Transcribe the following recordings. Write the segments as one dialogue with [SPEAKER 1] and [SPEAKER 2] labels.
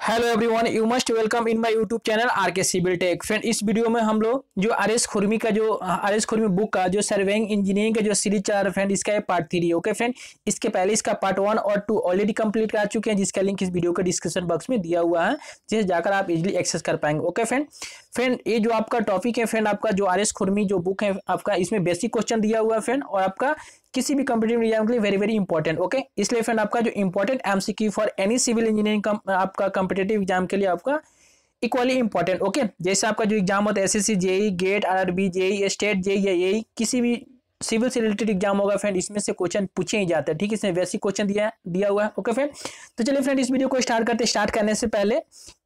[SPEAKER 1] Hello everyone, you must welcome in my YouTube channel RK civil tech. Friend, इस video में हम लोग जो आर.एस. खुरमी का जो आर.एस. खुरमी बुक का जो सर्वेइंग इंजीनियरिंग का जो सीरीज चल रहा है फ्रेंड, इसका ये पार्ट 3। ओके फ्रेंड, इसके पहले इसका पार्ट 1 और 2 ऑलरेडी कंप्लीट कर चुके हैं, जिसका लिंक इस वीडियो के डिस्क्रिप्शन बॉक्स में दिया हुआ है, जिसे जाकर आप इजीली एक्सेस कर पाएंगे। ओके फ्रेंड, ये जो आपका टॉपिक है फ्रेंड, आपका जो आर.एस. खुरमी जो बुक है आपका, इसमें बेसिक क्वेश्चन दिया हुआ है फ्रेंड, और आपका किसी भी कॉम्पिटिटिव एग्जाम के लिए वेरी वेरी इंपॉर्टेंट। ओके, इसलिए फ्रेंड आपका जो important MCQ for any civil engineering आपका कॉम्पिटिटिव एग्जाम के लिए आपका इक्वली इंपॉर्टेंट। ओके, जैसे आपका जो एग्जाम होता है SSC, JE, GATE, RRB, JE, state JE या यही किसी भी सिविल से रिलेटेड एग्जाम होगा फ्रेंड, इसमें से क्वेश्चन पूछे ही जाते हैं। ठीक है, इसमें बेसिक क्वेश्चन दिया हुआ है। ओके फ्रेंड, तो चलिए फ्रेंड इस वीडियो को स्टार्ट करते हैं। स्टार्ट करने से पहले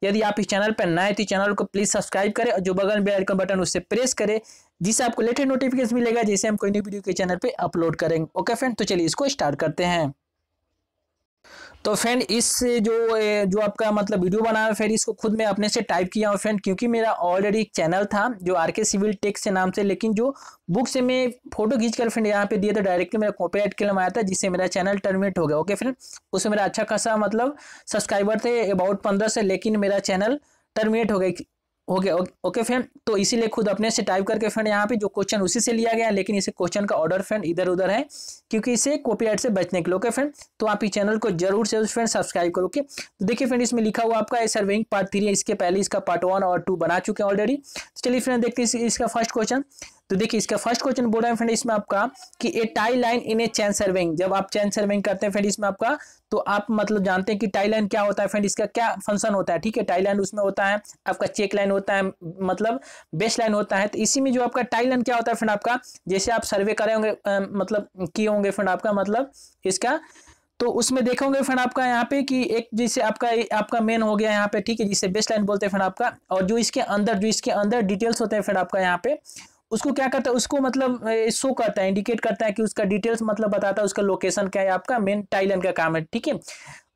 [SPEAKER 1] यदि आप इस चैनल पर नए तो चैनल को प्लीज सब्सक्राइब करें और जो बगल में बेल आइकन बटन उससे प्रेस करें, जिससे आपको लेटेस्ट नोटिफिकेशन मिलेगा जैसे हम कोई नई वीडियो के चैनल पे अपलोड करेंगे। ओके फ्रेंड, तो चलिए इसको स्टार्ट करते हैं। तो फ्रेंड इस जो आपका मतलब वीडियो बना है फ्रेंड, इसको खुद मैं अपने से टाइप किया हूँ फ्रेंड, क्योंकि मेरा ऑलरेडी एक चैनल था जो आरके सिविल टेक से नाम से, लेकिन जो बुक से मैं फोटो खींच कर फ्रेंड यहाँ पे दिया था, डायरेक्टली मेरा कॉपीराइट क्लेम आया था, जिससे मेरा चैनल टर्मिनेट हो गया। ओके फ्रेंड, उसमें मेरा अच्छा खासा मतलब सब्सक्राइबर थे अबाउट 15 से, लेकिन मेरा चैनल टर्मिनेट हो गया। ओके फ्रेंड, तो इसीलिए खुद अपने से टाइप करके फ्रेंड यहाँ पे जो क्वेश्चन उसी से लिया गया है, लेकिन इसे क्वेश्चन का ऑर्डर फ्रेंड इधर उधर है, क्योंकि इसे कॉपीराइट से बचने के लिए। ओके फ्रेंड, तो आप इस चैनल को जरूर से फ्रेंड सब्सक्राइब करो। ओके, तो देखिए फ्रेंड इसमें लिखा हुआ आपका सर्वेइंग पार्ट 3 है, इसके पहले इसका पार्ट 1 और 2 बना चुके हैं ऑलरेडी। तो चलिए फ्रेंड देखते हैं इसका फर्स्ट क्वेश्चन। तो देखिए इसका फर्स्ट क्वेश्चन बोल रहा है फ्रेंड इसमें आपका कि a tie line in a chain surveying. जब आप चैन सर्वेइंग करते हैं फ्रेंड इसमें आपका, तो आप मतलब जानते हैं कि टाई लाइन क्या होता है फ्रेंड, इसका क्या फंक्शन होता है। ठीक है, टाई लाइन उसमें होता है आपका चेक लाइन होता है, मतलब बेस लाइन होता है। तो इसी में जो आपका टाई लाइन क्या होता है फ्रेंड आपका, जैसे आप सर्वे करे होंगे मतलब किए होंगे फ्रेंड आपका मतलब इसका, तो उसमें देखोगे फ्रेंड आपका यहाँ पे कि एक जैसे आपका मेन हो गया यहाँ पे, ठीक है, जिसे बेस लाइन बोलते हैं फ्रेंड आपका, और जो इसके अंदर डिटेल्स होते हैं फ्रेंड आपका यहाँ पे, उसको क्या करता है, उसको मतलब शो करता है, इंडिकेट करता है कि उसका डिटेल्स मतलब बताता है उसका लोकेशन क्या है। आपका मेन टाई लाइन का काम है। ठीक है,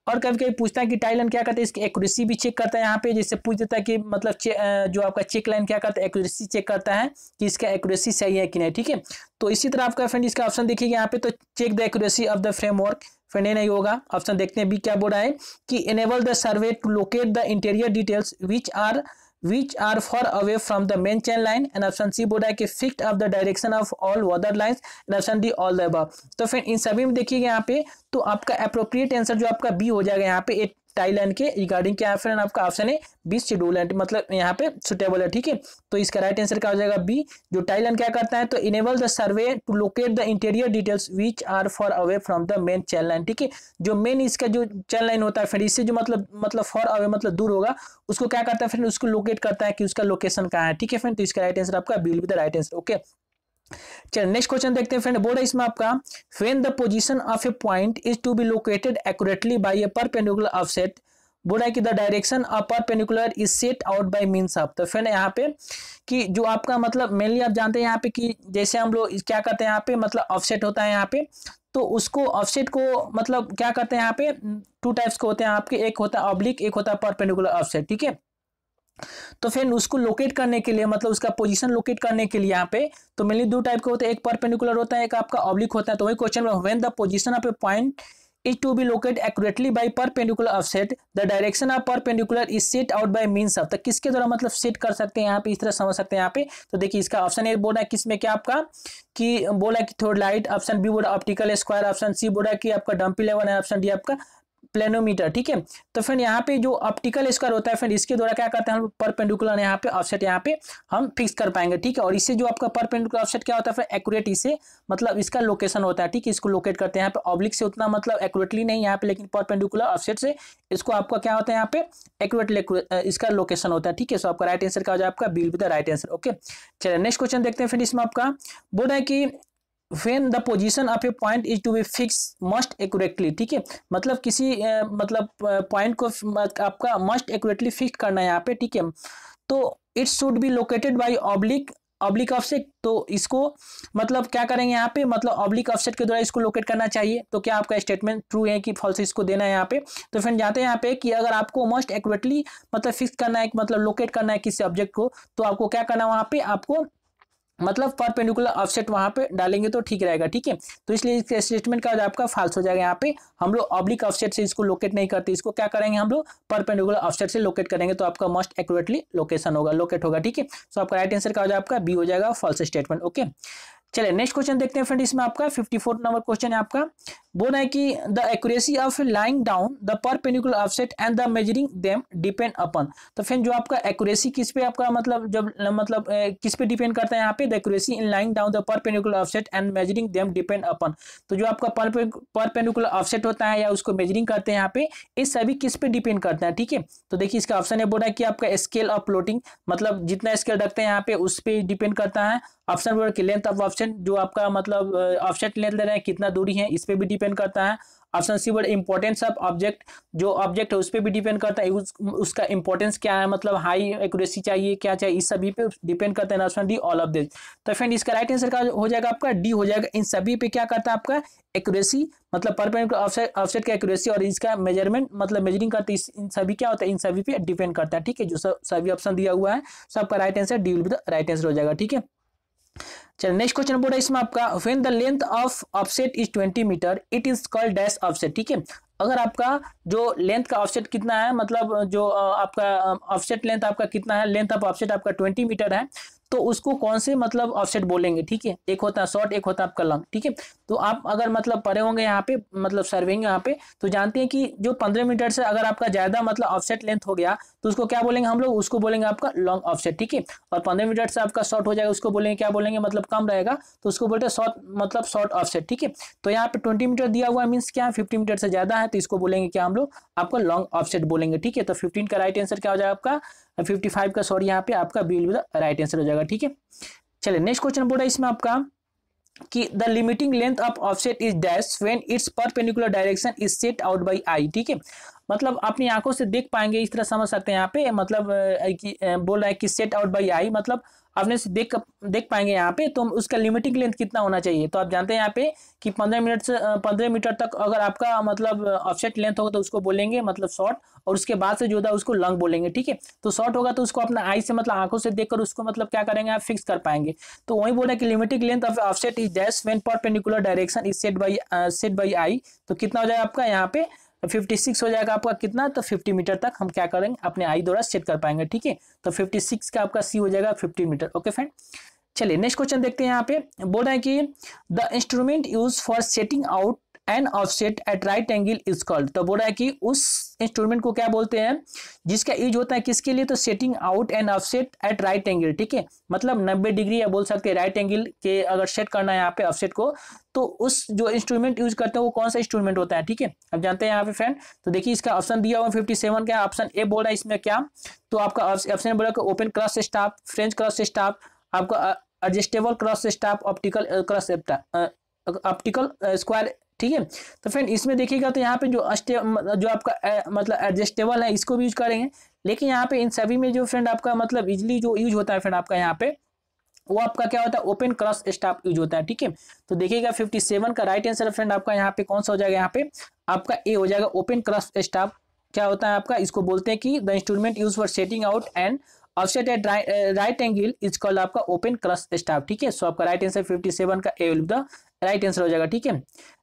[SPEAKER 1] और कभी कभी पूछता है कि टाई लाइन क्या करता है, इसकी एक्यूरेसी भी चेक करता है यहाँ पे, जैसे पूछ देता है कि मतलब जो आपका चेक लाइन क्या करता है, एक्यूरेसी चेक करता है कि इसका एक्यूरेसी सही है कि नहीं। ठीक है, तो इसी तरह आपका फ्रेंड इसका ऑप्शन देखिएगा यहाँ पे, तो check the accuracy of the framework friend, नहीं होगा। ऑप्शन देखते हैं बी क्या बोल रहा है कि enable the survey to locate the interior details which are far away from the main chain line, and option C बोल रहा है कि fixed of the direction of all weather lines, and option D all the above। तो फिर इन सभी में देखिएगा यहाँ पे, तो आपका अप्रोप्रिएट आंसर जो आपका बी हो जाएगा यहाँ पे, टाई लाइन के रिगार्डिंग क्या है फ्रेंड, आपका ऑप्शन है बी शेड्यूल है, मतलब यहाँ पे सुटेबल है। ठीक है, तो इसका राइट आंसर क्या हो जाएगा बी। जो टाई लाइन क्या करता है, तो enable the survey to locate the interior details which are far away from the main chain line. ठीक है, जो मेन इसका जो चैन लाइन होता है फिर इससे जो मतलब फॉर अवे मतलब दूर होगा, उसको क्या करता है फ्रेंड, उसको लोकेट करता है कि उसका लोकेशन कहाँ है। ठीक है फ्रेंड, तो इसका राइट आंसर आपका B will be the right answer. Okay, चलिए नेक्स्ट क्वेश्चन देखते हैं फ्रेंड। बोर्ड है इसमें आपका when the position of a point is to be located accurately by a perpendicular offset, बोला है कि the direction of perpendicular is set out by means of. तो फ्रेंड यहाँ पे कि जो आपका मतलब मेनली आप जानते हैं यहाँ पे कि जैसे हम लोग क्या करते हैं यहाँ पे, मतलब ऑफसेट होता है यहाँ पे, तो उसको ऑफसेट को मतलब क्या करते हैं यहाँ पे, 2 टाइप्स के होते हैं आपके, एक होता है ऑब्लिक, एक होता है परपेंडिकुलर ऑफसेट। ठीक है, तो फिर उसको लोकेट करने के लिए मतलब उसका पोजीशन लोकेट करने के लिए यहाँ पे तो मेनली 2 टाइप के होते हैं, एक परपेंडिकुलर होता है, एक आपका ऑब्लिक होता है। तो वही क्वेश्चन में when the position of a point is to be located accurately by perpendicular offset, the direction of perpendicular is set out by means of। तो किसके द्वारा मतलब सेट कर सकते हैं यहाँ पे, इस तरह समझ सकते हैं यहाँ पे। तो देखिए इसका ऑप्शन ए बोल रहा है किसमें क्या आपका कि बोला कि थोड़ा लाइट, ऑप्शन बी बोला ऑप्टिकल स्क्वायर, ऑप्शन सी बोला कि आपका डंपी लेवल है, ऑप्शन डी आपका प्लेनोमीटर। ठीक है, तो फिर यहाँ पे जो ऑप्टिकल स्क्वायर होता है फिर इसके द्वारा क्या करते हैं हम परपेंडिकुलर यहाँ पे ऑफसेट यहाँ पे हम फिक्स कर पाएंगे। ठीक है, और इससे जो आपका परपेंडिकुलर ऑफसेट क्या होता है फिर एक्यूरेट, इसे मतलब इसका लोकेशन होता है। ठीक है, इसको लोकेट करते हैं यहाँ पे, ऑब्लिक से उतना मतलब एक्यूरेटली नहीं यहाँ पे, लेकिन परपेंडिकुलर ऑफसेट से इसको आपका क्या होता है यहाँ पे एक्यूरेट इसका लोकेशन होता है। ठीक है, सो आपका राइट आंसर क्या हो जाए आपका B will be the right answer. Okay, चलिए नेक्स्ट क्वेश्चन देखते हैं फिर इसमें आपका बोल रहा है कि when the position of a point is to be fixed must accurately। ठीक है, मतलब किसी मतलब पॉइंट को आपका मस्ट एक्यूरेटली फिक्स करना है यहाँ पे। ठीक है, तो it should be located by oblique offset. तो इसको मतलब क्या करेंगे यहाँ पे, मतलब ऑब्लिक ऑफसेट के द्वारा इसको लोकेट करना चाहिए। तो क्या आपका स्टेटमेंट ट्रू है कि फॉल्स इसको देना है यहाँ पे। तो फ्रेंड जानते हैं यहाँ पे कि अगर आपको मस्ट एक्यूरेटली मतलब फिक्स करना है, मतलब लोकेट करना है किसी ऑब्जेक्ट को, तो आपको क्या करना है वहाँ पे, आपको मतलब परपेंडिकुलर ऑफसेट वहां पे डालेंगे तो ठीक रहेगा, ठीक है। तो इसलिए इसका स्टेटमेंट का आपका फाल्स हो जाएगा। यहाँ पे हम लोग ऑब्लिक ऑफसेट से इसको लोकेट नहीं करते, इसको क्या करेंगे हम लोग परपेंडिकुलर ऑफसेट से लोकेट करेंगे, तो आपका मोस्ट एक्यूरेटली लोकेशन होगा, लोकेट होगा, ठीक है। सो आपका राइट आंसर क्या हो जाएगा, आपका बी हो जाएगा, फॉल्स स्टेटमेंट। ओके, चलिए नेक्स्ट क्वेश्चन देखते हैं फ्रेंड। इसमें आपका 54 नंबर क्वेश्चन है आपका। बोल रहा है कि the accuracy of laying down the perpendicular offset and the measuring them depend upon. तो फ्रेंड जो आपका एक्यूरेसी किस पे आपका मतलब जब मतलब किस पे डिपेंड करता है यहाँ पे, the accuracy in laying down the perpendicular offset and measuring them depend upon. तो जो आपका परपेंडिकुलर ऑफसेट होता है या उसको मेजरिंग करते हैं यहाँ पे, इस सभी किस पे डिपेंड करता है, ठीक है। तो देखिए इसका ऑप्शन है, बोल रहा है कि आपका स्केल ऑफ प्लॉटिंग, मतलब जितना स्केल रखते हैं यहाँ पे उस पे डिपेंड करता है। ऑप्शन बोल कि लेंथ ऑफ ऑफसेट, जो आपका मतलब ऑफसेट लेंथ ले रहे हैं कितना दूरी है, इस पे भी डिपेंड करता है। ऑप्शन सी बोल इंपॉर्टेंस ऑफ ऑब्जेक्ट, जो ऑब्जेक्ट है उस पर भी डिपेंड करता है, उसका इंपॉर्टेंस क्या है, मतलब हाई एक्यूरेसी चाहिए क्या चाहिए, इस सभी पे डिपेंड करता है। Option D all of this. तो फ्रेंड इसका राइट आंसर का हो जाएगा आपका डी हो जाएगा, इन सभी पे क्या करता है आपका एक्यूरेसी, मतलब परपेंडिकुलर ऑफसेट का एक्यूरेसी और इसका मेजरमेंट मतलब मेजरिंग करते हैं, इन सभी क्या होता है, इन सभी पे डिपेंड करता है, ठीक है। जो सभी ऑप्शन दिया हुआ है सबका right answer D will be the right answer हो जाएगा, ठीक है। चलिए नेक्स्ट क्वेश्चन बोल रहा है इसमें आपका, when the length of offset is 20 metre it is called dash offset, ठीक है। अगर आपका जो लेंथ का ऑफसेट कितना है, मतलब जो आपका ऑफसेट लेंथ आपका कितना है, लेंथ ऑफ ऑफसेट आपका 20 मीटर है, तो उसको कौन से मतलब ऑफसेट बोलेंगे, ठीक है। एक होता है शॉर्ट, एक होता है आपका लॉन्ग, ठीक है। तो आप अगर मतलब पढ़े होंगे यहाँ पे मतलब सर्विंग यहाँ पे, तो जानते हैं कि जो 15 मीटर से अगर आपका ज्यादा मतलब ऑफसेट लेंथ हो गया तो उसको क्या बोलेंगे हम लोग, उसको बोलेंगे आपका लॉन्ग ऑफसेट, ठीक है। और 15 मीटर से आपका शॉर्ट हो जाएगा उसको बोलेंगे क्या बोलेंगे, मतलब कम रहेगा तो उसको बोलते हैं शॉर्ट, मतलब शॉर्ट ऑफसेट, ठीक है। तो यहाँ पे 20 मीटर दिया हुआ है, मीन्स क्या 50 मीटर से ज्यादा है, तो इसको बोलेंगे क्या हम लोग आपका लॉन्ग ऑफसेट बोलेंगे, ठीक है। तो 15 का राइट आंसर क्या हो जाएगा आपका 55 का, सॉरी यहाँ पे आपका B will be the right answer हो जाएगा, ठीक है। चलिए नेक्स्ट क्वेश्चन बोल रहा है इसमें आपका कि the limiting length of offset is dash when its perpendicular direction is set out by eye, ठीक है। मतलब अपनी आंखों से देख पाएंगे, इस तरह समझ सकते हैं यहाँ पे, मतलब बोल रहा है कि सेट आउट बाय आई, मतलब अपने से देख पाएंगे यहाँ पे, तो उसका लिमिटिंग लेंथ कितना होना चाहिए। तो आप जानते हैं यहाँ पे कि 15 मीटर तक अगर आपका मतलब ऑफसेट लेंथ होगा तो उसको बोलेंगे मतलब शॉर्ट, और उसके बाद से जो होता है उसको लॉन्ग बोलेंगे, ठीक है। तो शॉर्ट होगा तो उसको अपना आई से मतलब आंखों से देखकर उसको मतलब क्या करेंगे आप फिक्स कर पाएंगे। तो वही बोल रहे हैं कि limiting length of offset is dash when perpendicular direction is set by eye. तो कितना हो जाएगा आपका यहाँ पे 56 हो जाएगा आपका, कितना तो 50 मीटर तक हम क्या करेंगे अपने आई द्वारा सेट कर पाएंगे, ठीक है। तो 56 का आपका सी हो जाएगा 50 मीटर। ओके फ्रेंड, चलिए नेक्स्ट क्वेश्चन देखते हैं। यहाँ पे बोल रहा है कि the instrument use for setting out an offset at right angle is called. तो बोल रहा है कि उस इंस्ट्रूमेंट को क्या बोलते हैं जिसका यूज होता है किसके लिए, तो setting out an offset at right angle, ठीक है। मतलब 90 डिग्री या बोल सकते हैं राइट एंगल के अगर सेट करना है यहाँ पे ऑफसेट को, तो उस जो इंस्ट्रूमेंट यूज करते हैं वो कौन सा इंस्ट्रूमेंट होता है, ठीक है। अब जानते हैं यहाँ पे फ्रेंड। तो देखिए इसका ऑप्शन दिया हुआ 57 का, ऑप्शन ए बोल रहा है इसमें क्या, तो आपका ऑप्शन बोला कि open cross staff, French cross staff, आपका adjustable cross staff, optical cross optical square, ठीक है। तो फ्रेंड इसमें देखिएगा तो यहाँ पे जो आपका मतलब एडजस्टेबल है इसको भी यूज करेंगे, लेकिन यहाँ पे इन सभी में जो फ्रेंड आपका मतलब इजिली जो यूज होता है फ्रेंड आपका यहाँ पे वो आपका क्या होता है ओपन क्रॉस स्टाफ यूज होता है, ठीक है। तो देखिएगा 57 का राइट आंसर फ्रेंड आपका यहाँ पे कौन सा हो जाएगा, यहाँ पे आपका ए हो जाएगा। ओपन क्रॉस स्टाफ क्या होता है आपका, इसको बोलते हैं कि the instrument use for setting out and offset at right angle is called आपका ओपन क्रॉस स्टाफ, ठीक है। सो आपका राइट आंसर 57 का A will be the right answer हो जाएगा, ठीक है।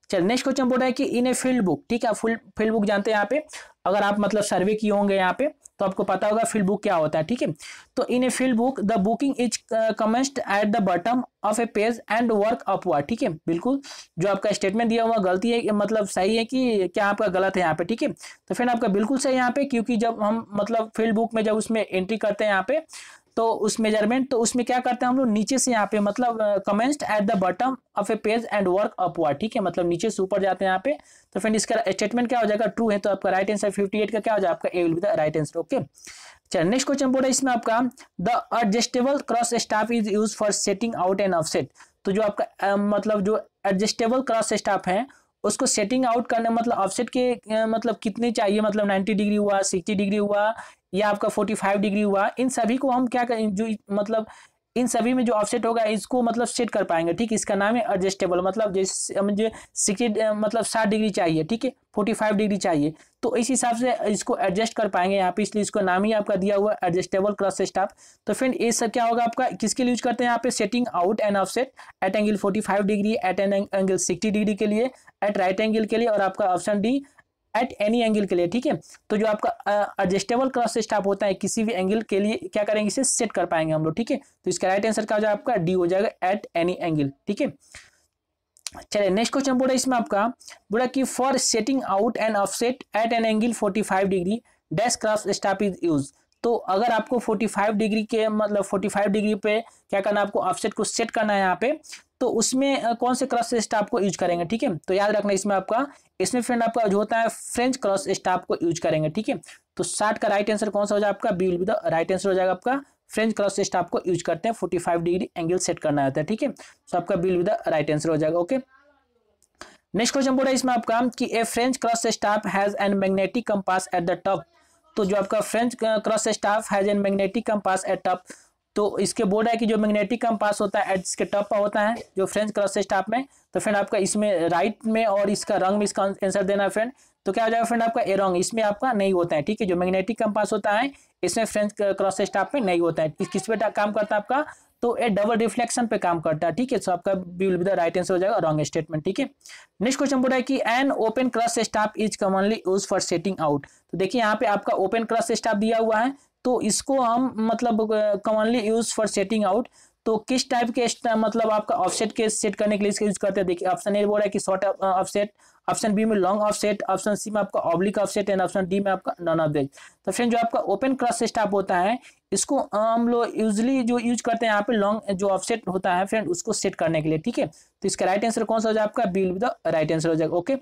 [SPEAKER 1] चल नेक्स्ट क्वेश्चन बोल रहा है कि इन ए फील्ड बुक, ठीक है। फील्ड बुक जानते हैं यहाँ पे, अगर आप मतलब सर्वे किए होंगे यहाँ पे तो आपको पता होगा फील्ड बुक क्या होता है, ठीक है। तो in a field book the booking is commenced at the bottom of a page and work upward, ठीक है। बिल्कुल जो आपका स्टेटमेंट दिया हुआ गलती है मतलब सही है कि क्या आपका गलत है यहाँ पे, ठीक है। तो फिर आपका बिल्कुल सही यहाँ पे, क्योंकि जब हम मतलब फील्ड बुक में जब उसमें एंट्री करते हैं यहाँ पे तो उस मेजरमेंट, तो उसमें क्या करते हैं हम लोग नीचे से यहाँ पे मतलब commenced at the bottom of a page and work upward, ठीक है। मतलब नीचे से ऊपर जाते हैं यहाँ पे। तो फ्रेंड इसका स्टेटमेंट क्या हो जाएगा, ट्रू है, तो आपका राइट आंसर 58 का क्या हो जाएगा, आपका A will be the right answer. Okay चलिए नेक्स्ट क्वेश्चन बोल रहा है इसमें आपका the adjustable cross staff is use for setting out an offset. तो जो आपका मतलब जो एडजस्टेबल क्रॉस स्टाफ है उसको सेटिंग आउट करने मतलब ऑफसेट के मतलब कितने चाहिए, मतलब 90 डिग्री हुआ, 60 डिग्री हुआ या आपका 45 डिग्री हुआ, इन सभी को हम क्या करें जो मतलब इन सभी में जो ऑफसेट होगा इसको मतलब सेट कर पाएंगे। ठीक, इसका नाम है एडजस्टेबल। मतलब जैसे मुझे 60 मतलब 60 डिग्री चाहिए, ठीक है, 45 डिग्री चाहिए, तो इस हिसाब से इसको एडजस्ट कर पाएंगे यहाँ पे, इसलिए इसको नाम ही आपका दिया हुआ एडजस्टेबल क्रॉस स्टाफ। तो फ्रेंड ये सब क्या होगा आपका, किसके लिए यूज करते हैं यहाँ पे, setting out and offset at angle 45 degree, at an angle 60 degree के लिए, एट राइट एंगल के लिए, और आपका option D at any angle के लिए। ठीक है, तो जो आपका एडजस्टेबल क्रॉस स्टाफ होता है किसी भी एंगल के लिए क्या करेंगे, इसे सेट कर पाएंगे हम लोग। ठीक है, तो इसका राइट आंसर क्या हो जाएगा आपका, डी हो जाएगा, एट एनी एंगल। ठीक है, चलिए नेक्स्ट क्वेश्चन बोला इसमें आपका, बोला कि for setting out and offset at an angle 45 degree dash cross staff is use. तो अगर आपको 45 डिग्री के मतलब 45 डिग्री पे क्या करना है, आपको ऑफसेट को सेट करना है यहाँ पे, तो उसमें कौन से क्रॉस स्टाफ को यूज करेंगे। ठीक है, तो याद रखना इसमें आपका, इसमें फ्रेंड आपका जो होता है फ्रेंच क्रॉस स्टाफ को यूज करेंगे। ठीक है, तो 60 का राइट आंसर कौन सा हो जाएगा आपका, B will be the right answer हो जाएगा आपका, फ्रेंच क्रॉस स्टाफ को यूज करते हैं 45 डिग्री एंगल सेट करना होता है। ठीक है, तो आपका B will be the right answer हो जाएगा। ओके, नेक्स्ट क्वेश्चन बोला इसमें आपका कि a French cross staff has an magnetic compass at the top. तो जो आपका French cross staff has an magnetic compass at top, तो इसके बोर्ड है कि जो मैग्नेटिक कंपास होता है एट इसके टॉप पर होता है जो फ्रेंच क्रॉस स्टाफ में। तो फ्रेंड आपका इसमें राइट में और इसका रंग में इसका आंसर देना है फ्रेंड। तो क्या हो जाएगा फ्रेंड आपका, ए रॉन्ग, इसमें आपका नहीं होता है। ठीक है, जो मैग्नेटिक कंपास होता है इसमें फ्रेंच क्रॉस स्टाफ में नहीं होता है। किस पे काम करता है आपका, तो ए डबल रिफ्लेक्शन पे काम करता है। ठीक है, तो आपका B will be the right answer हो जाएगा, रॉन्ग स्टेटमेंट। ठीक है, नेक्स्ट क्वेश्चन बोला है कि an open cross staff is commonly use for setting out. तो देखिए यहाँ पे आपका ओपन क्रॉस स्टाफ दिया हुआ है, तो इसको हम मतलब commonly use for setting out. तो किस टाइप के मतलब आपका ऑफसेट के सेट करने के लिए इसका यूज करते हैं। देखिए ऑप्शन ए बोल रहा है कि शॉर्ट ऑफसेट, ऑप्शन बी में लॉन्ग ऑफसेट, ऑप्शन सी में आपका oblique offset, and option D में आपका नॉन ऑफ दिस। तो फ्रेंड जो आपका ओपन क्रॉस स्टाफ होता है इसको हम लोग यूजली जो यूज करते हैं यहाँ पे लॉन्ग जो ऑफसेट होता है फ्रेंड उसको सेट करने के लिए। ठीक है, तो इसका राइट आंसर कौन सा हो जाएगा आपका, B will be the right answer हो जाएगा। ओके,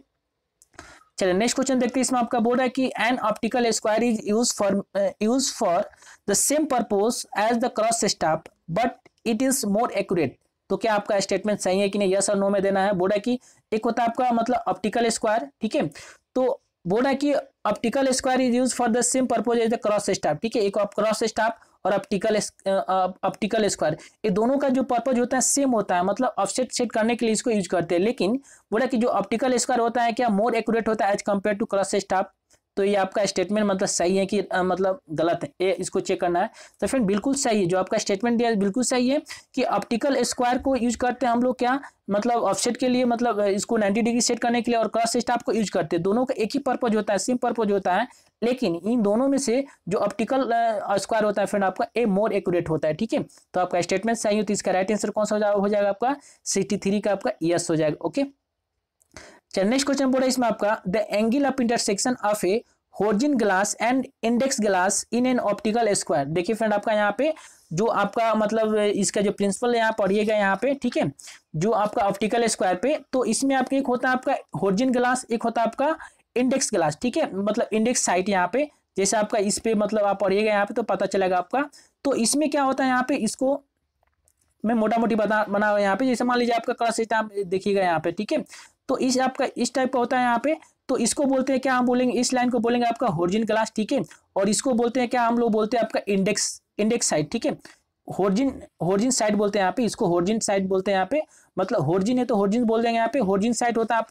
[SPEAKER 1] चलिए नेक्स्ट क्वेश्चन देखते हैं। इसमें आपका बोल रहा है कि an optical square is use for the same purpose as the cross staff but it is more accurate. तो क्या आपका स्टेटमेंट सही है कि नहीं, यस और नो में देना है। बोल रहा है कि एक होता है आपका मतलब ऑप्टिकल स्क्वायर, ठीक है, तो बोल रहा है कि optical square is use for the same purpose as the cross staff. ठीक है, एक क्रॉस स्टाफ और ऑप्टिकल स्क्वायर, ये दोनों का जो पर्पज होता है सेम होता है, मतलब ऑफसेट सेट करने के लिए इसको यूज करते हैं। लेकिन बोला कि जो ऑप्टिकल स्क्वायर होता है क्या मोर एक्यूरेट होता है as compare to cross staff. तो ये आपका स्टेटमेंट मतलब सही है कि मतलब गलत है, ये इसको चेक करना है। तो फ्रेंड बिल्कुल सही है, जो आपका स्टेटमेंट दिया है बिल्कुल सही है कि ऑप्टिकल स्क्वायर को यूज करते हैं हम लोग क्या मतलब ऑफसेट के लिए, मतलब इसको 90 डिग्री सेट करने के लिए, और क्रॉस स्टाफ को यूज करते हैं। दोनों का एक ही पर्पज होता है, सेम पर्पज होता है, लेकिन इन दोनों में से जो ऑप्टिकल स्क्वायर होता है फ्रेंड आपका ए मोर एक्यूरेट होता है। ठीक है, तो आपका स्टेटमेंट सही हो, तो इसका राइट आंसर कौन सा हो जाएगा आपका 63 का आपका यस हो जाएगा। ओके, चलिए नेक्स्ट क्वेश्चन बोला इसमें आपका the angle of intersection of a horizon glass and index glass in an optical square. देखिए फ्रेंड आपका यहाँ पे जो आपका मतलब इसका जो प्रिंसिपल यहाँ पढ़िएगा यहाँ पे, ठीक है, जो आपका ऑप्टिकल स्क्वायर पे, तो इसमें आपका एक होता है आपका होर्जिन ग्लास, एक होता है आपका इंडेक्स ग्लास। ठीक है, मतलब इंडेक्स साइट यहाँ पे, जैसे आपका इस पे मतलब आप पढ़िएगा यहाँ पे तो पता चलेगा आपका। तो इसमें क्या होता है यहाँ पे, इसको मैं मोटा मोटी बना यहाँ पे, जैसे मान लीजिए आपका क्रॉस स्टाफ देखिएगा यहाँ पे, ठीक है, तो इस आपका इस टाइप का होता है यहाँ पे, तो इसको बोलते हैं क्या, हम बोलेंगे इस लाइन को बोलेंगे आपका होर्जिन ग्लास। ठीक है, और इसको बोलते हैं क्या, हम लोग बोलते हैं आपका इंडेक्स साइड। ठीक है, होर्जिन साइड बोलते हैं यहाँ पे, इसको होर्जिन साइड बोलते हैं यहाँ पे, मतलब होर्जिन है तो होर्जिन बोल देंगे यहाँ पे। होर्जिन साइड होता है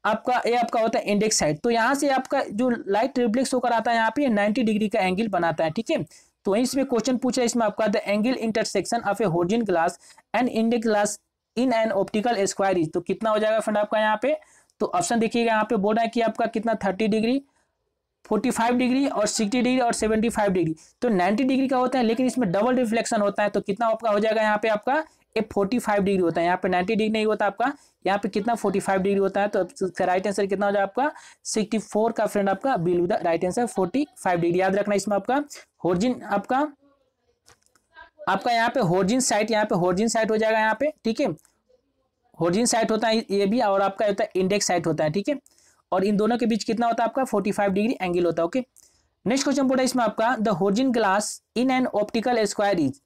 [SPEAKER 1] आपका ये आपका होता है इंडेक्स साइड। तो यहाँ से आपका जो लाइट रिफ्लेक्स होकर आता है यहाँ पे 90 डिग्री का एंगल बनाता है। ठीक है, तो वहीं इसमें क्वेश्चन पूछा है इसमें आपका the angle intersection of a horizon glass and index glass in an optical square is, तो कितना हो जाएगा फ्रेंड आपका यहाँ पे। तो ऑप्शन देखिएगा यहाँ पे बोल रहा है कि आपका कितना 30 डिग्री, 45 डिग्री और 60 डिग्री और 75 डिग्री, तो 90 डिग्री का होता है, लेकिन इसमें डबल रिफ्लेक्शन होता है। तो कितना आपका हो जाएगा यहाँ पे आपका 45 डिग्री होता है, यहाँ पे 90 डिग्री नहीं होता आपका, यहाँ पे कितना 45 डिग्री होता है। तो इसका राइट आंसर कितना हो जाएगा आपका 64 का फ्रेंड आपका B will be the right answer 45 degree. याद रखना इसमें आपका होर्जिन आपका यहाँ पे होर्जिन साइट हो जाएगा यहाँ पे। ठीक है, होर्जिन साइट होता है ये भी, और आपका होता है इंडेक्स साइट होता है। ठीक है, और इन दोनों के बीच कितना होता है आपका 45 डिग्री एंगल होता है। ओके, नेक्स्ट क्वेश्चन बोला इसमें आपका the horizon glass in an optical square is,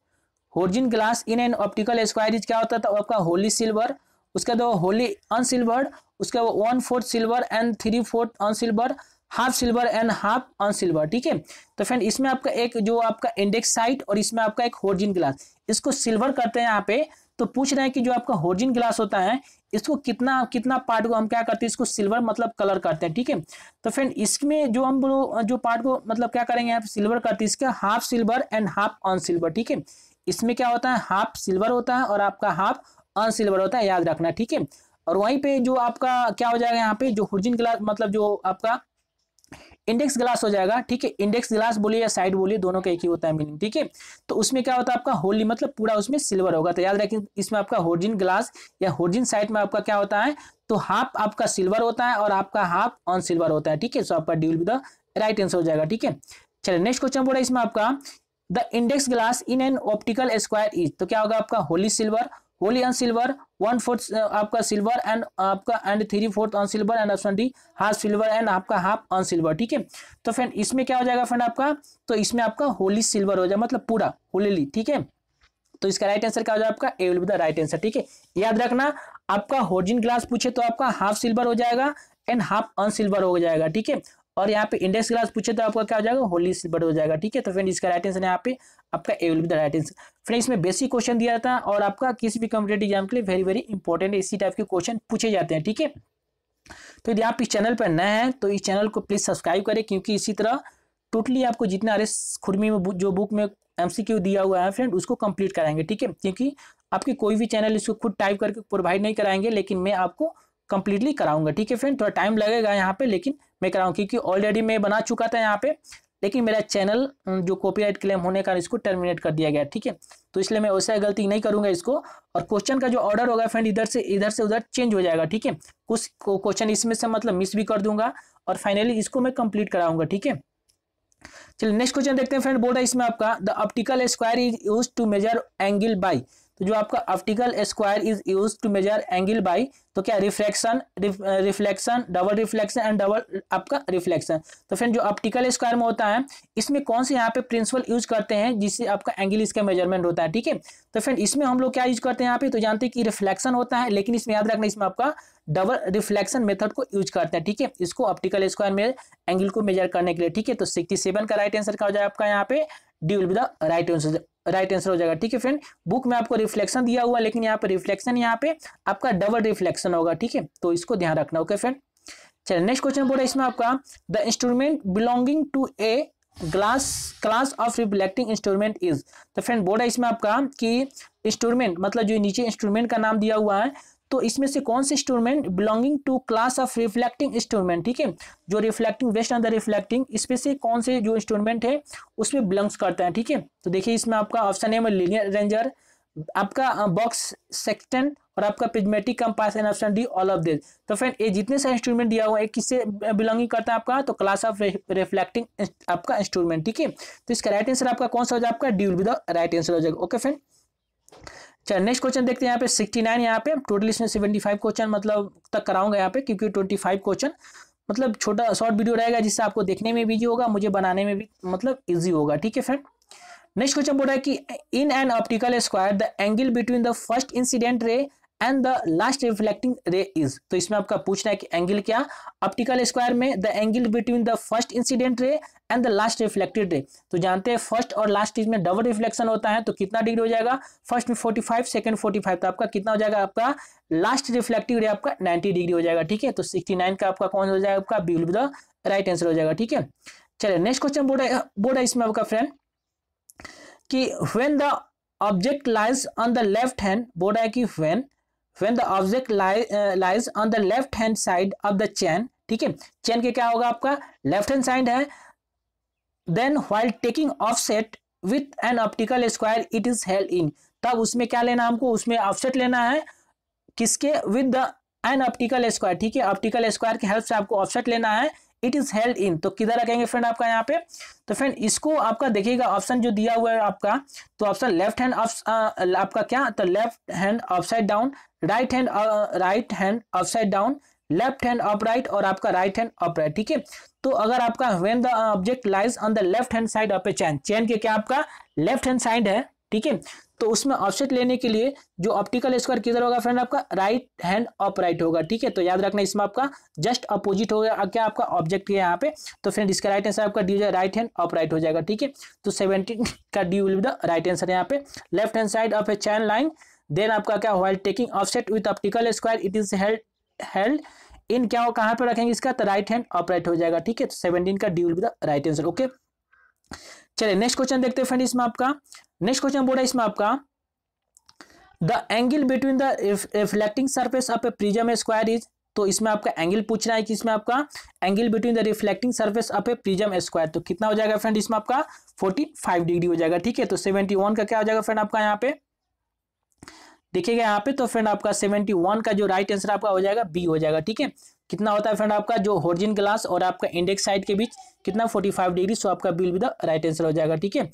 [SPEAKER 1] horizon glass in an optical square is क्या होता था आपका होली सिल्वर, उसका दो होली अनसिल्वर्ड, उसका 1/4 silver and 3/4 unsilver, half silver and half unsilver, ठीक है। तो फ्रेंड इसमें आपका एक जो आपका इंडेक्स साइड और इसमें आपका एक होर्जिन ग्लास, इसको सिल्वर करते हैं यहाँ पे। तो पूछ रहे हैं कि जो आपका होर्जिन ग्लास होता है इसको कितना कितना पार्ट को हम क्या करते हैं, इसको सिल्वर मतलब कलर करते हैं, ठीक है। तो फ्रेंड इसमें जो हम जो पार्ट को मतलब क्या करेंगे यहाँ पे सिल्वर करते हैं, इसका half silver and half unsilver, ठीक है। इसमें क्या होता है, हाफ सिल्वर होता है और आपका हाफ ऑन सिल्वर होता है, याद रखना, ठीक है। और वहीं पे जो आपका क्या हो जाएगा यहाँ पे जो होर्जिन ग्लास मतलब जो आपका इंडेक्स ग्लास हो जाएगा, ठीक है। इंडेक्स ग्लास बोलिए या साइड बोलिए, दोनों का एक ही होता है मीनिंग, ठीक है। तो उसमें क्या होता है आपका होली मतलब पूरा उसमें सिल्वर होगा। तो याद रखिए इसमें आपका होर्जिन ग्लास या होर्जिन साइड में आपका क्या होता है, तो हाफ आपका सिल्वर होता है और आपका हाफ ऑन सिल्वर होता है, ठीक है। सो आपका D will be the right answer हो जाएगा, ठीक है। चलिए नेक्स्ट क्वेश्चन बोला इसमें आपका the index glass in an optical square is, तो क्या होगा आपका Holi silver, wholly owned silver, 1/4 आपका सिल्वर एंड आपका and 3/4 on silver and option D half silver and आपका हाफ ऑन सिल्वर, ठीक है। तो फ्रेंड इसमें क्या हो जाएगा फ्रेंड आपका, तो इसमें आपका होली सिल्वर हो जाएगा मतलब पूरा होली, ठीक है। तो इसका राइट आंसर क्या हो जाएगा आपका A will be the right answer, ठीक है। याद रखना आपका होर्जिन ग्लास पूछे तो आपका हाफ सिल्वर हो जाएगा एंड हाफ ऑन सिल्वर हो जाएगा, ठीक है। और यहाँ पे इंडेक्स ग्लास पूछे तो आपका क्या हो जाएगा, होली सिल्वर हो जाएगा, ठीक है। तो फ्रेंड इसका राइट आंसर यहाँ पे आपका A will be the right answer. Friend इसमें बेसिक क्वेश्चन दिया था और आपका किसी भी कॉम्पिटेटिव एग्जाम के लिए वेरी वेरी इंपॉर्टेंट इसी टाइप के क्वेश्चन पूछे जाते हैं, ठीक है। तो यदि आप इस चैनल पर नए हैं तो इस चैनल को प्लीज सब्सक्राइब करें, क्योंकि इसी तरह टोटली आपको जितना आरएस खुरमी में जो बुक में एमसीक्यू दिया हुआ है फ्रेंड उसको कंप्लीट कराएंगे, ठीक है। क्योंकि आपके कोई भी चैनल इसको खुद टाइप करके प्रोवाइड नहीं कराएंगे, लेकिन मैं आपको कंप्लीटली कराऊंगा, ठीक है फ्रेंड। थोड़ा टाइम लगेगा यहाँ पे लेकिन मैं कराऊंगा, क्योंकि ऑलरेडी मैं बना चुका था यहाँ पे, लेकिन मेरा चैनल जो कॉपीराइट क्लेम होने का इसको टर्मिनेट कर दिया गया, ठीक है। तो इसलिए मैं वैसा गलती नहीं करूंगा इसको। और क्वेश्चन का जो ऑर्डर होगा फ्रेंड इधर से उधर चेंज हो जाएगा, ठीक है। कुछ क्वेश्चन इसमें से मतलब मिस भी कर दूंगा और फाइनली इसको मैं कंप्लीट कराऊंगा, ठीक है। चलिए नेक्स्ट क्वेश्चन देखते हैं फ्रेंड। बोर्ड है इसमें आपका the optical square is used to measure angle by, तो जो आपका optical square is used to measure angle by, तो क्या refraction, reflection, double reflection and double आपका रिफ्लेक्शन। तो फ्रेंड जो ऑप्टिकल स्क्वायर में होता है इसमें कौन से यहाँ पे प्रिंसिपल यूज करते हैं जिससे आपका एंगल इसका मेजरमेंट होता है, ठीक है। तो फ्रेंड इसमें हम लोग क्या यूज करते हैं यहाँ पे, तो जानते हैं कि रिफ्लेक्शन होता है, लेकिन इसमें याद रखना इसमें आपका डबल रिफ्लेक्शन मेथड को यूज करते हैं, ठीक है। इसको ऑप्टिकल स्क्वायर में एंगल को मेजर करने के लिए, ठीक है। तो 67 का राइट आंसर क्या हो जाएगा आपका यहाँ पे, D will be the right answer हो जाएगा, ठीक है फ्रेंड। बुक में आपको रिफ्लेक्शन दिया हुआ लेकिन यहाँ पे रिफ्लेक्शन यहाँ पे आपका डबल रिफ्लेक्शन होगा, ठीक है। तो इसको ध्यान रखना, ओके फ्रेंड। चलिए नेक्स्ट क्वेश्चन बोल रहा है इसमें आपका the instrument belonging to a class of reflecting instrument is, तो फ्रेंड बोल रहा है इसमें आपका कि इंस्ट्रूमेंट मतलब जो नीचे इंस्ट्रूमेंट का नाम दिया हुआ है, तो इसमें से कौन से instrument belonging to class of reflecting instrument, ठीक है। जो reflecting based on the reflecting इसमें से कौन से जो इंस्ट्रूमेंट है उसमें बिलोंग्स करता है, ठीक है। तो देखिए इसमें आपका ऑप्शन है लीनियर रेंजर, आपका बॉक्स सेक्सटेंट और आपका prismatic compass and option D all of this. तो फ्रेंड ये जितने सारे इंस्ट्रूमेंट दिया हुआ है किससे बिलोंगिंग करता है आपका, तो क्लास ऑफ रिफ्लेक्टिंग आपका इंस्ट्रूमेंट, ठीक है। तो इसका राइट आंसर आपका कौन सा हो जाएगा, आपका D will be the right answer हो जाएगा, ओके फ्रेंड। चलिए नेक्स्ट क्वेश्चन देखते हैं यहाँ पे 69, यहाँ पे टोटल इसमें 75 क्वेश्चन मतलब तक कराऊंगा यहाँ पे, क्योंकि 25 क्वेश्चन मतलब छोटा शॉर्ट वीडियो रहेगा जिससे आपको देखने में भी इजी होगा, मुझे बनाने में भी मतलब इजी होगा, ठीक है फ्रेंड। नेक्स्ट क्वेश्चन बोल रहा है कि इन an optical square the angle between the first incident ray and the last reflecting रे इज, तो इसमें आपका पूछना है कि एंगल क्या ऑप्टिकल स्क्वायर में the angle between the first incident ray and the last reflected ray. तो जानते हैं फर्स्ट और लास्ट में डबल रिफ्लेक्शन होता है, तो कितना डिग्री हो जाएगा, फर्स्ट में 45 सेकंड 45, तो आपका कितना हो जाएगा, आपका लास्ट रिफ्लेक्टिव रे आपका 90 डिग्री हो जाएगा, ठीक है। तो 69 का आपका कौन हो जाएगा, आपका B will be the right answer हो जाएगा, ठीक है। चलिए नेक्स्ट क्वेश्चन बोल रहा है इसमें आपका फ्रेंड कि when the object lies on the left hand, बोल रहा है कि when the object lies on the left hand side of the chain, ठीक है। चेन के क्या होगा आपका लेफ्ट हैंड साइड है, then while taking offset with an optical square it is held in, तब उसमें क्या लेना हमको, उसमें ऑफसेट लेना है किसके, with the an optical square, ठीक है। ऑप्टिकल स्क्वायर की हेल्प से आपको ऑफसेट लेना है, इट इज हेल्ड इन, तो किधर रखेंगे फ्रेंड आपका यहाँ पे, तो फ्रेंड इसको आपका देखिएगा ऑप्शन जो दिया हुआ है आपका, तो ऑप्शन लेफ्ट हैंड आपका क्या, तो left hand upside down, right hand upside down, left hand upright और आपका राइट हैंड अपराइट, ठीक है। तो अगर आपका when the object lies on the left hand side of A chain, chain के क्या आपका लेफ्ट हैंड साइड है, ठीक है। तो उसमें ऑफसेट लेने के लिए जो ऑप्टिकल स्क्वायर किधर होगा फ्रेंड, आपका राइट हैंड अपराइट होगा, ठीक है। तो याद रखना इसमें आपका जस्ट अपोजिट हो गया क्या, आपका ऑब्जेक्ट है यहाँ पे। तो फ्रेंड इसका राइट आंसर आपका डी हो जाएगा, राइट हैंड अपराइट हो जाएगा, ठीक है। तो 17 का D will be the right answer यहाँ पे। Left hand side of a chain line, then आपका क्या, while taking offset with optical square it is held in, क्या हो, कहाँ पे रखेंगे इसका, तो राइट हैंड अपराइट हो जाएगा, ठीक है। तो 17 का D will be the right answer, okay. चलिए नेक्स्ट क्वेश्चन देखते हैं फ्रेंड। इसमें आपका नेक्स्ट क्वेश्चन बोल रहा है इसमें आपका the angle between the reflecting surface of A prism square is, तो इसमें आपका एंगल पूछ रहा है कि इसमें आपका angle between the reflecting surface of A prism square, तो कितना हो जाएगा फ्रेंड, इसमें आपका 45 डिग्री हो जाएगा, ठीक है। तो 71 का क्या हो जाएगा फ्रेंड आपका यहाँ पे देखिएगा यहाँ पे, तो फ्रेंड आपका 71 का जो राइट आंसर आपका हो जाएगा बी हो जाएगा, ठीक है। कितना होता है फ्रेंड आपका जो होरिजेंटल ग्लास और आपका इंडेक्स साइड के बीच कितना 45 डिग्री, सो आपका B will be the right answer हो जाएगा, ठीक है।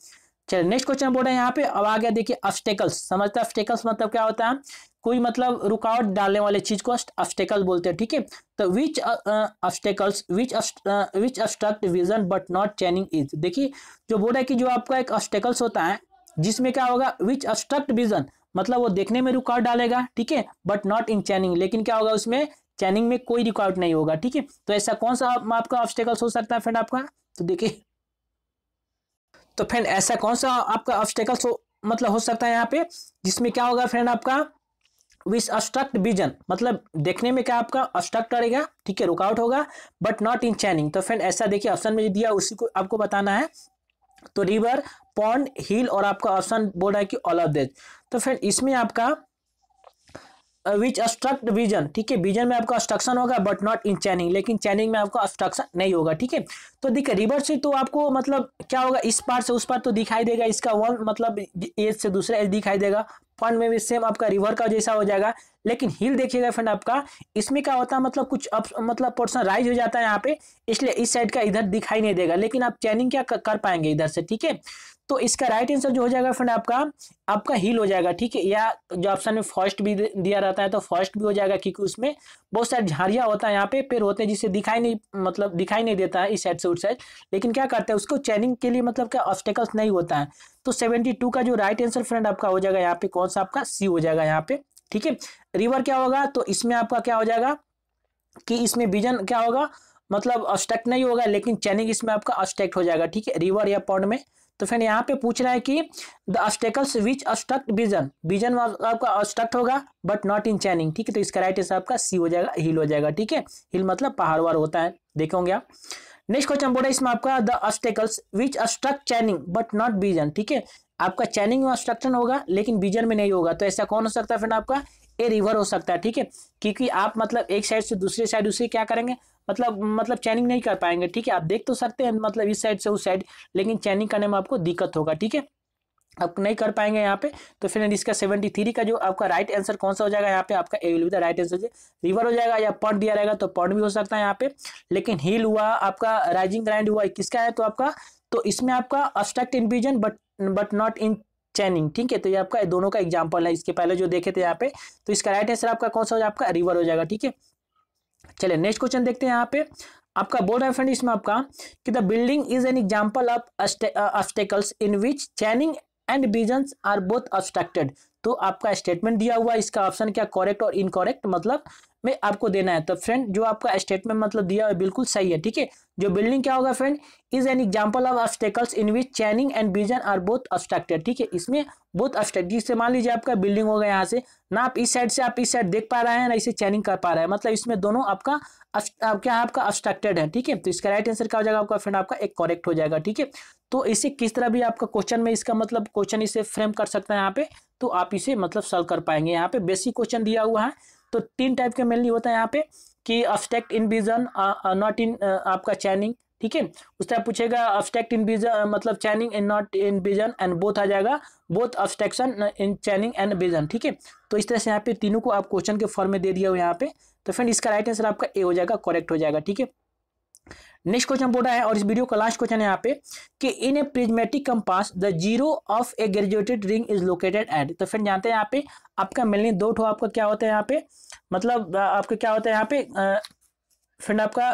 [SPEAKER 1] चलिए नेक्स्ट क्वेश्चन बोल रहे हैं यहाँ पे, अब आ गया देखिए ऑब्स्टेकल्स। समझते हैं ऑब्स्टेकल्स मतलब क्या होता है, कोई मतलब रुकावट डालने वाले चीज को ऑब्स्टेकल बोलते हैं, ठीक है। तो which obstacles which obstruct vision but not chaining is, देखिए जो बोल रहा है कि जो आपका एक ऑब्स्टेकल्स होता है जिसमें क्या होगा, विच ऑब्स्ट्रक्ट विजन मतलब वो देखने में रुकावट डालेगा, ठीक है, बट नॉट इन चैनिंग, लेकिन क्या होगा उसमें चैनिंग में कोई रुकावट नहीं होगा, ठीक है। तो ऐसा कौन सा आपका ऑब्स्टेकल्स हो सकता है फ्रेंड आपका, तो देखिए तो फ्रेंड ऐसा कौन सा आपका ऑब्स्टेकल्स मतलब हो सकता है यहाँ पे जिसमें क्या होगा फ्रेंड आपका विच ऑब्स्ट्रक्ट विजन, मतलब देखने में क्या आपका ऑब्स्ट्रक्ट करेगा, ठीक है, रुकावट होगा, बट नॉट इन चैनिंग। तो फ्रेंड ऐसा देखिए ऑप्शन में दिया उसी को आपको बताना है, तो रिवर, पॉन्ड, हिल और आपका ऑप्शन बोल रहा है कि ऑल ऑफ दिस। तो फ्रेंड इसमें आपका विच ऑब्स्ट्रक्ट विजन, ठीक है, विजन में आपका ऑब्स्ट्रक्शन होगा बट नॉट इन चैनिंग, लेकिन चैनिंग में आपका ऑब्स्ट्रक्शन नहीं होगा, ठीक है। तो देखिए रिवर से तो आपको मतलब क्या होगा, इस पार से उस पार तो दिखाई देगा, इसका वन मतलब एज से दूसरे एज दिखाई देगा, पॉन्ड में भी सेम आपका रिवर का जैसा हो जाएगा, लेकिन हिल देखिएगा फ्रेंड आपका इसमें क्या होता है मतलब कुछ मतलब पोर्शन राइज हो जाता है यहाँ पे, इसलिए इस साइड का इधर दिखाई नहीं देगा, लेकिन आप चैनिंग क्या कर पाएंगे इधर से, ठीक है। तो इसका राइट आंसर जो हो जाएगा फ्रेंड आपका हिल हो जाएगा, ठीक है, या जो ऑप्शन में फर्स्ट भी दिया रहता है तो फर्स्ट भी हो जाएगा, क्योंकि उसमें बहुत सारे झाड़ियाँ होता है, यहाँ पे पेड़ होते हैं जिससे दिखाई नहीं देता है इस साइड से उस साइड, लेकिन क्या करते हैं उसको चैनिंग के लिए मतलब क्या ऑब्स्टेकल्स नहीं होता है। तो 72 का जो राइट आंसर फ्रेंड आपका हो जाएगा यहाँ पे कौन सा आपका सी हो जाएगा यहाँ पे, ठीक है। रिवर क्या होगा, तो इसमें आपका क्या हो जाएगा कि इसमें विजन क्या होगा मतलब ऑब्स्ट्रक्ट नहीं होगा, लेकिन चैनिंग इसमें आपका ऑब्स्ट्रक्ट हो जाएगा, ठीक है, रिवर या पॉन्ड में। तो फ्रेंड यहाँ पे पूछ रहा है कि the obstacles which obstruct vision, vision आपका ऑब्स्ट्रक्ट होगा बट नॉट इन चैनिंग, ठीक है। तो इसका राइट आंसर आपका सी हो जाएगा, हिल हो जाएगा, ठीक है। हिल मतलब पहाड़ वार होता है, देखेंगे आप। नेक्स्ट क्वेश्चन बोल रहा है इसमें आपका the obstacles which obstruct चैनिंग but not vision, ठीक है, आपका चैनिंग में ऑब्स्ट्रक्शन होगा लेकिन विजन में नहीं होगा, तो ऐसा कौन हो सकता है फ्रेंड आपका ए रिवर हो सकता है, ठीक है, क्योंकि आप मतलब एक साइड से दूसरे साइड उसे क्या करेंगे मतलब चैनिंग नहीं कर पाएंगे, ठीक है। आप देख तो सकते हैं मतलब इस साइड से उस साइड, लेकिन चैनिंग करने में आपको दिक्कत होगा, ठीक है, आप नहीं कर पाएंगे यहाँ पे। तो फिर इसका 73 का जो आपका राइट आंसर कौन सा हो जाएगा यहाँ पे आपका A will be the right answer, river हो जाएगा, या पॉन्ड दिया रहेगा तो पॉन्ड भी हो सकता है यहाँ पे, लेकिन हिल हुआ आपका राइजिंग ग्राइंड हुआ किसका है, तो आपका तो इसमें आपका obstruct in vision but not in चैनिंग, ठीक है। तो ये आपका दोनों का एग्जाम्पल है, इसके पहले जो देखे थे यहाँ पे, तो इसका राइट आंसर आपका कौन सा हो जाएगा, आपका रिवर हो जाएगा, ठीक है। चलिए नेक्स्ट क्वेश्चन देखते हैं यहाँ पे, आपका बोर्ड है फ्रेंड इसमें आपका कि the building is an example of obstacles in which chaining and visions are both obstructed. तो आपका स्टेटमेंट दिया हुआ, इसका ऑप्शन क्या करेक्ट और इनकरेक्ट मतलब में आपको देना है। तो फ्रेंड जो आपका स्टेटमेंट मतलब दिया हुआ है बिल्कुल सही है, ठीक है। जो बिल्डिंग क्या होगा friend is an example of obstacles in which chaining and vision are both obstructed, ठीक है, इसमें बोथ ऑब्स्ट्रक्ट, जिससे मान लीजिए आपका बिल्डिंग होगा यहाँ से ना आप इस साइड से आप इस साइड देख पा रहे हैं ना इसे चैनिंग कर पा रहे हैं, मतलब इसमें दोनों आपका क्या आपका ऑब्स्ट्रक्टेड है, ठीक है। तो इसका राइट आंसर क्या हो जाएगा आपका फ्रेंड आपका एक करेक्ट हो जाएगा, ठीक है। तो इसे किस तरह भी आपका क्वेश्चन में इसका मतलब क्वेश्चन इसे फ्रेम कर सकते हैं यहाँ पे, तो आप इसे मतलब सॉल्व कर पाएंगे। यहाँ पे बेसिक क्वेश्चन दिया हुआ है, तो 3 टाइप के मेनली होता है यहाँ पे कि obstruct in vision not in आपका चैनिंग, ठीक है। उस तरह पूछेगा ऑब्स्ट्रक्ट इन विजन मतलब chaining and not in vision, and both आ जाएगा both obstruction in chaining and vision, ठीक है। तो इस तरह से यहाँ पे तीनों को आप क्वेश्चन के फॉर्म में दे दिया हुआ यहाँ पे। तो फ्रेंड इसका राइट आंसर आपका ए हो जाएगा, करेक्ट हो जाएगा, ठीक है। नेक्स्ट क्वेश्चन बोल रहा है और इस वीडियो का लास्ट क्वेश्चन है यहाँ पे कि in a prismatic compass the zero of a graduated ring is located at. तो फ्रेंड जानते हैं यहाँ पे आपका मेनली 2 ठो आपका क्या होता है यहाँ पे मतलब आपका क्या होता है यहाँ पे फ्रेंड आपका,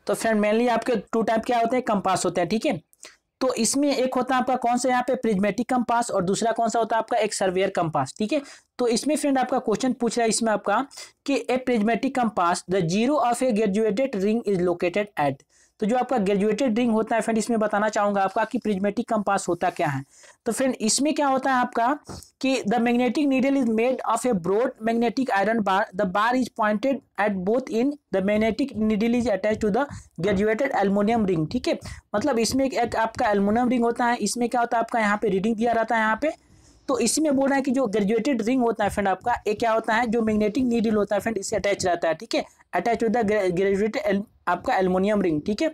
[SPEAKER 1] तो फ्रेंड मेनली आपके 2 टाइप क्या होते हैं कंपास होते हैं, ठीक है। तो इसमें एक होता है आपका कौन सा यहाँ पे प्रिज्मेटिक कंपास और दूसरा कौन सा होता है आपका एक सर्वेयर कंपास। ठीक है, तो इसमें फ्रेंड आपका क्वेश्चन पूछ रहा है इसमें आपका कि a prismatic compass the zero of a graduated ring is located at. तो जो आपका ग्रेजुएटेड रिंग होता है फ्रेंड, इसमें बताना चाहूंगा आपका कि प्रिज्मेटिक कंपास होता क्या है। तो फ्रेंड इसमें क्या होता है आपका कि the magnetic needle is made of a broad magnetic iron bar, the bar is pointed at both in the magnetic needle is attach to the graduated aluminium ring. ठीक है, मतलब इसमें एक आपका एल्युमिनियम रिंग होता है, इसमें क्या होता है आपका यहाँ पे रीडिंग दिया रहता है यहाँ पे। तो इसमें बोल रहा है कि जो ग्रेजुएटेड रिंग होता है फ्रेंड आपका ये क्या होता है, जो मैग्नेटिक नीडल होता है फ्रेंड इससे अटैच रहता है। ठीक है, अटैच टू द ग्रेजुएटेड आपका एल्युमिनियम रिंग। ठीक है,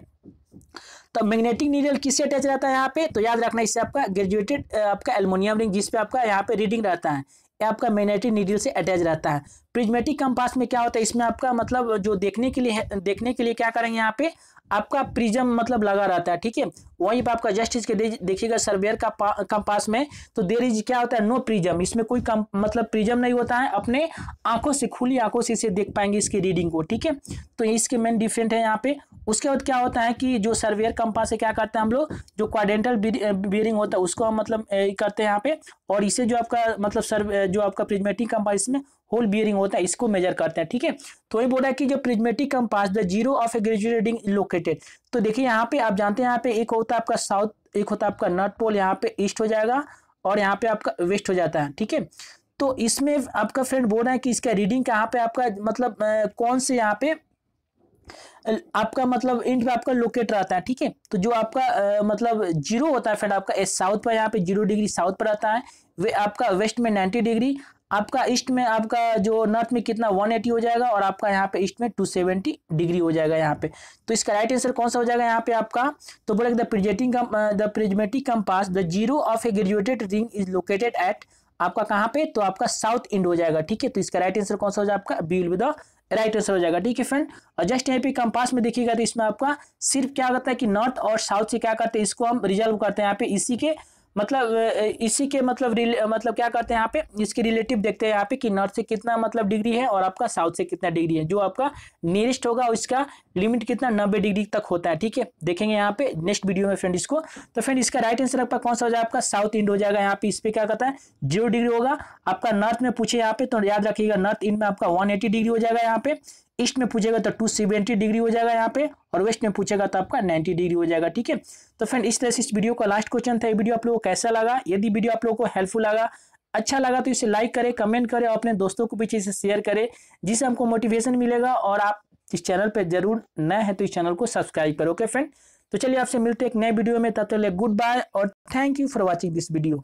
[SPEAKER 1] तो मैग्नेटिक नीडल किससे अटैच रहता है यहाँ पे, तो याद रखना इससे आपका ग्रेजुएटेड आपका एल्युमिनियम रिंग जिस पे आपका यहाँ पे रीडिंग रहता है ये आपका मैग्नेटिक नीडल से अटैच रहता है। प्रिज्मेटिक कंपास में क्या होता है, इसमें आपका मतलब जो देखने के लिए क्या करेंगे यहाँ पे आपका प्रिज्म मतलब लगा रहता है। ठीक है, वहीं पर आपका जस्ट इसके देखिएगा सर्वेयर का कंपास में तो देर इज क्या होता है नो प्रिज्म, इसमें कोई मतलब प्रिज्म नहीं होता है, अपने आंखों से खुली आंखों से इसे देख पाएंगे इसकी रीडिंग को। ठीक है, तो इसके मेन डिफरेंट है यहाँ पे। उसके बाद क्या होता है कि जो सर्वेयर कंपास से क्या करते हैं हम लोग, जो क्वाड्रेंटल बियरिंग होता है उसको हम मतलब करते हैं यहाँ पे, और इसे जो आपका मतलब जो आपका प्रिज्मेटिक कंपास में होल बियरिंग होता है इसको मेजर करते हैं। ठीक है, तो ये बोल रहा है कि जो prismatic compass the zero of a graduated ring located. तो देखिए यहाँ पे आप जानते हैं यहाँ पे एक होता है आपका साउथ, एक होता है आपका नॉर्थ पोल, यहाँ पे ईस्ट हो जाएगा और यहाँ पे आपका वेस्ट हो जाता है। ठीक है, तो इसमें आपका फ्रेंड बोल रहा है कि इसका रीडिंग कहाँ पे आपका मतलब कौन से यहाँ पे आपका मतलब इंड पे आपका लोकेट रहता है। ठीक है, तो जो आपका मतलब जीरो होता है फ्रेंड आपका साउथ पर यहाँ पे 0 डिग्री साउथ पर रहता है, वे आपका वेस्ट में 90 डिग्री, आपका ईस्ट में आपका जो नॉर्थ में कितना 180 हो जाएगा और आपका यहाँ पे ईस्ट में 270 डिग्री हो जाएगा यहाँ पे। तो इसका राइट आंसर कौन सा हो जाएगा यहाँ पे आपका, तो बोलेगा the prismatic compass the zero of a graduated ring is located eight आपका कहाँ पे, तो आपका साउथ इंड हो जाएगा। ठीक है, तो इसका राइट आंसर कौन सा हो जाएगा आपका B will be the right answer हो जाएगा। ठीक है फ्रेंड, और जस्ट यहाँ पे कंपास में देखिएगा तो इसमें आपका सिर्फ क्या करता है कि नॉर्थ और साउथ से क्या करते हैं इसको हम रिजल्व करते हैं यहाँ पे, इसी के मतलब क्या करते हैं यहाँ पे इसके रिलेटिव देखते हैं यहाँ पे कि नॉर्थ से कितना मतलब डिग्री है और आपका साउथ से कितना डिग्री है, जो आपका नियरेस्ट होगा उसका लिमिट कितना 90 डिग्री तक होता है। ठीक है, देखेंगे यहाँ पे नेक्स्ट वीडियो में फ्रेंड इसको। तो फ्रेंड इसका राइट आंसर आपका कौन सा हो जाएगा आपका साउथ इंड हो जाएगा। यहाँ पे इस पे क्या करता है 0 डिग्री होगा, आपका नॉर्थ में पूछे यहाँ पे तो याद रखिएगा नॉर्थ इंड में आपका 180 डिग्री हो जाएगा यहाँ पे, ईस्ट में पूछेगा तो 270 डिग्री हो जाएगा यहाँ पे, और वेस्ट में पूछेगा तो आपका 90 डिग्री हो जाएगा। ठीक है, तो फ्रेंड इस तरह से इस वीडियो का लास्ट क्वेश्चन था। ये वीडियो आप लोगों को कैसा लगा, यदि वीडियो आप लोगों को हेल्पफुल लगा, अच्छा लगा तो इसे लाइक करें, कमेंट करें और अपने दोस्तों को पीछे से शेयर करें जिससे हमको मोटिवेशन मिलेगा। और आप इस चैनल पर जरूर नए हैं तो इस चैनल को सब्सक्राइब करो। ओके फ्रेंड, तो चलिए आपसे मिलते हैं एक नए वीडियो में, तब तक गुड बाय और thank you for watching this video.